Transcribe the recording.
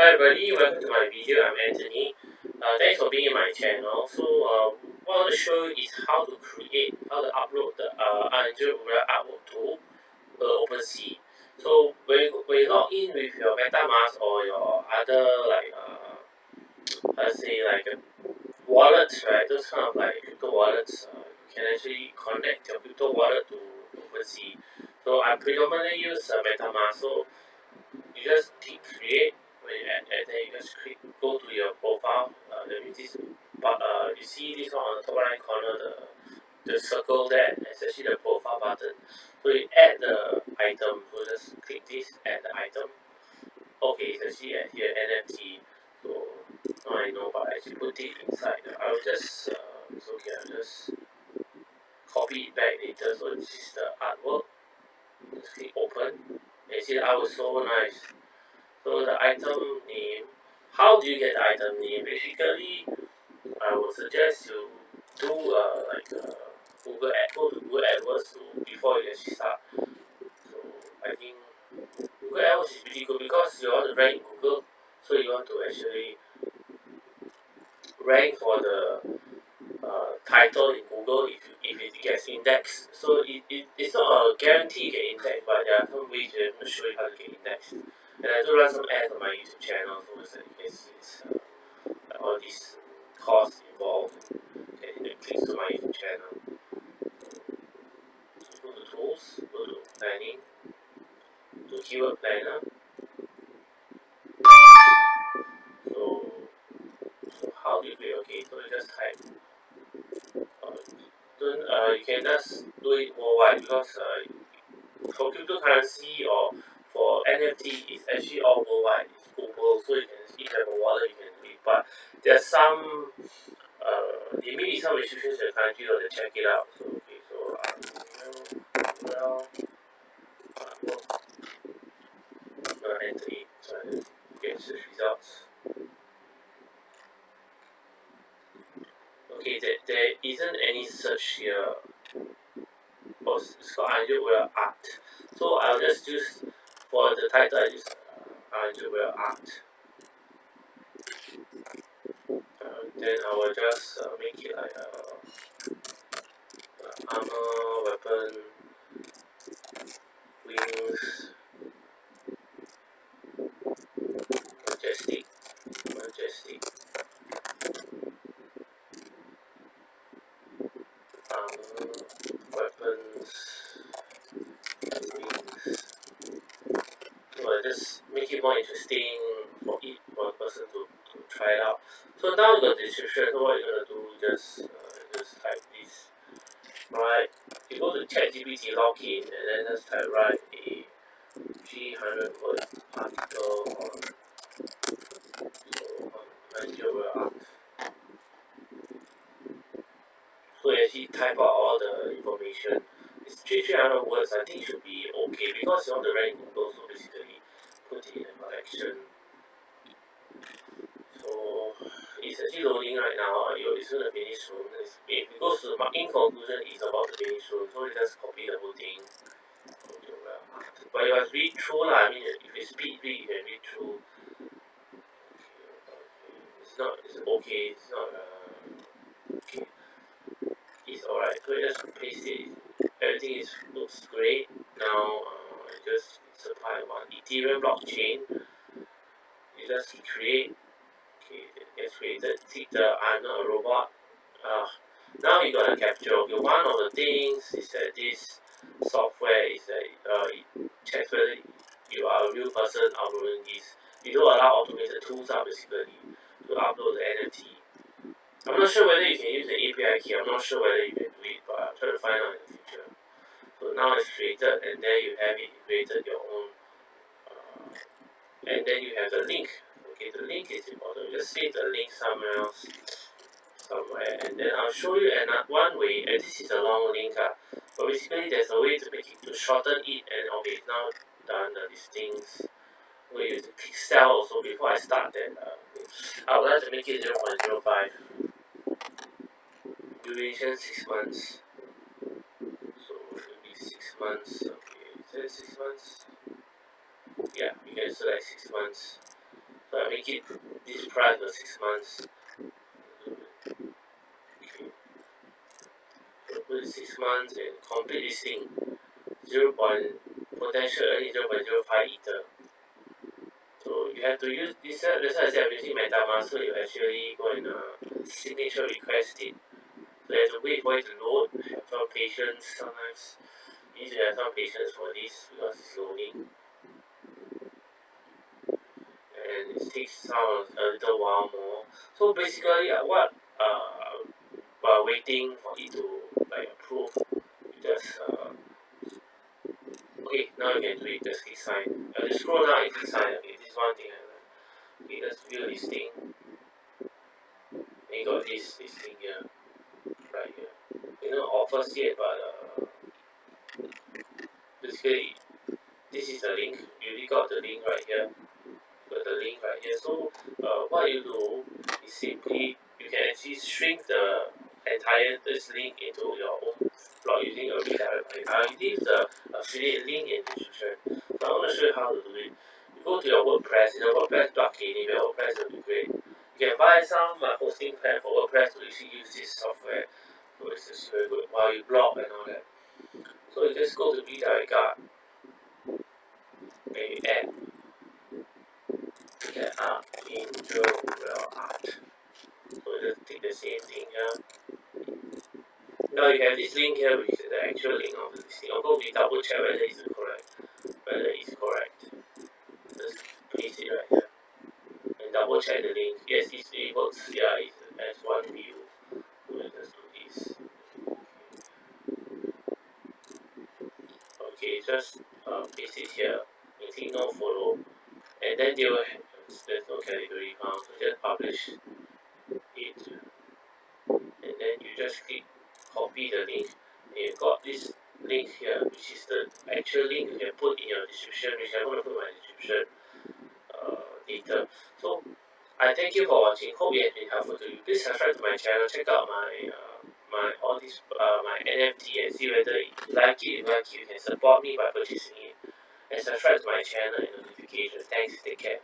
Hi everybody, welcome to my video. I'm Anthony. Thanks for being in my channel. So what I want to show you is how to upload the Android artwork tool to OpenSea. So when you log in with your MetaMask or your other let's say wallets, right? Those kind of like crypto wallets, you can actually connect your crypto wallet to OpenSea. So I predominantly use MetaMask. So you just click create and then you just go to your profile. That means this, but you see this one on the top right corner, the circle there, it's actually the profile button. So you add the item. So just click this, add the item. Okay, it's actually at here NFT. So now I know, but I actually put it inside. I'll just it's okay. I'll just copy it back later. So this is the artwork. Just click open. And see the art was so nice. So the item name, how do you get the item name? Basically, I would suggest you do go to Google AdWords before you actually start. So I think Google AdWords is pretty good because you want to rank in Google, so you want to actually rank for the title in Google if it gets indexed. So it's not a guarantee you get indexed, but there are some ways I'm going to show you how to get indexed. And I do run some ads on my YouTube channel, so that you can see all these costs involved getting the clicks to my YouTube channel. So go to tools, go to planning, to keyword planner. So how do you create? Okay, so you just type. You can just do it worldwide because for cryptocurrency or for NFT, it's actually all worldwide. It's global, so you can if you have a wallet, you can do it. But there's some there may be some restrictions in the country, so to check it out. So okay, so well, I'm gonna enter it so I just get search results. Okay, there isn't any search here. Oh, it's called Android Art. So I'll just use for the title. I use Android Art. Then I will just make it like armor, weapon, wings, majestic, armor, weapons, wings. So I just make it more interesting for each one person to try it out. So now the description, so what you're gonna do, just type this. Right, you go to ChatGPT login and then just type write a 300-word article on Android art. So you actually type out all the information. It's 300 words. I think it should be okay because you want to rank Google. So basically, put it in a collection. So it's actually loading right now. It's going to finish soon. If it goes to in conclusion, it's about to finish soon. So you just copy the whole thing. But you must read through lah. I mean, if you speed read, you can read through. It's not. It's okay. It's not. Okay. It's alright. So you just paste it. Everything looks great. Now, just supply one Ethereum blockchain. You just create. Okay, it gets created. Click the I'm not a robot. Now you gotta capture. Okay, one of the things is that this software is that it checks whether you are a real person uploading this. You don't allow automated tools basically to upload the NFT. I'm not sure whether you can use the API key. I'm not sure whether you can do it, but I'll try to find out in the future. So now it's created, and there you have it. You created your own, and then you have the link. Okay, the link is important. Just save the link somewhere else, and then I'll show you one way. And this is a long link, but basically there's a way to make it to shorten it. And okay, now done these things. We use the pixel also before I start. Then I would like to make it 0.05. Duration 6 months. So it will be 6 months. Okay, is it 6 months? Yeah, you can select 6 months. So I make it this price for 6 months. Okay. So put it 6 months and complete this thing. Potential earning 0.05 ether. So you have to use this. That's why I said I'm using MetaMask. So you actually go and signature request it. So you have to wait for it to load. Have some patience. Sometimes you need to have some patience for this because it's loading, and it takes some a little while more. So basically, while waiting for it to like approve, you just okay, now you can do it. Just click sign. You scroll down and click sign. Okay, this is one thing I learned. Okay, let's view this thing. And you got this thing here, right here. You know, offers yet, but basically this is the link. You already got the link right here. You got the link right here. So what you do is simply you can actually shrink the entire this link into your own blog using a redirect link. I'll leave the affiliate link in the description. So I want to show you how to do it. You go to your WordPress. In your WordPress plugin, if your WordPress will be great. You can buy some hosting plan for WordPress to actually use this software. So it's just very good while you blog and all that. So you just go to redirect guard and you add that up into your art. So just take the same thing here. Now you have this link here, which is the actual link of the listing. Although we double check whether it's correct. Just paste it right here. And double check the link. Yes, it works. Yeah, it's as one view. So let's just do this. Okay, just paste it here. You click no follow. And then they will have, there's no category found. So just publish it. And then you just click copy the link. And you've got this link here, which is the actual link you can put in your description, which I'm going to put in my description later. So I thank you for watching. Hope it has been helpful to you. Please subscribe to my channel. Check out my all these my NFT and see whether you like it. If you like it, you can support me by purchasing it. And subscribe to my channel and notifications. Thanks. Take care.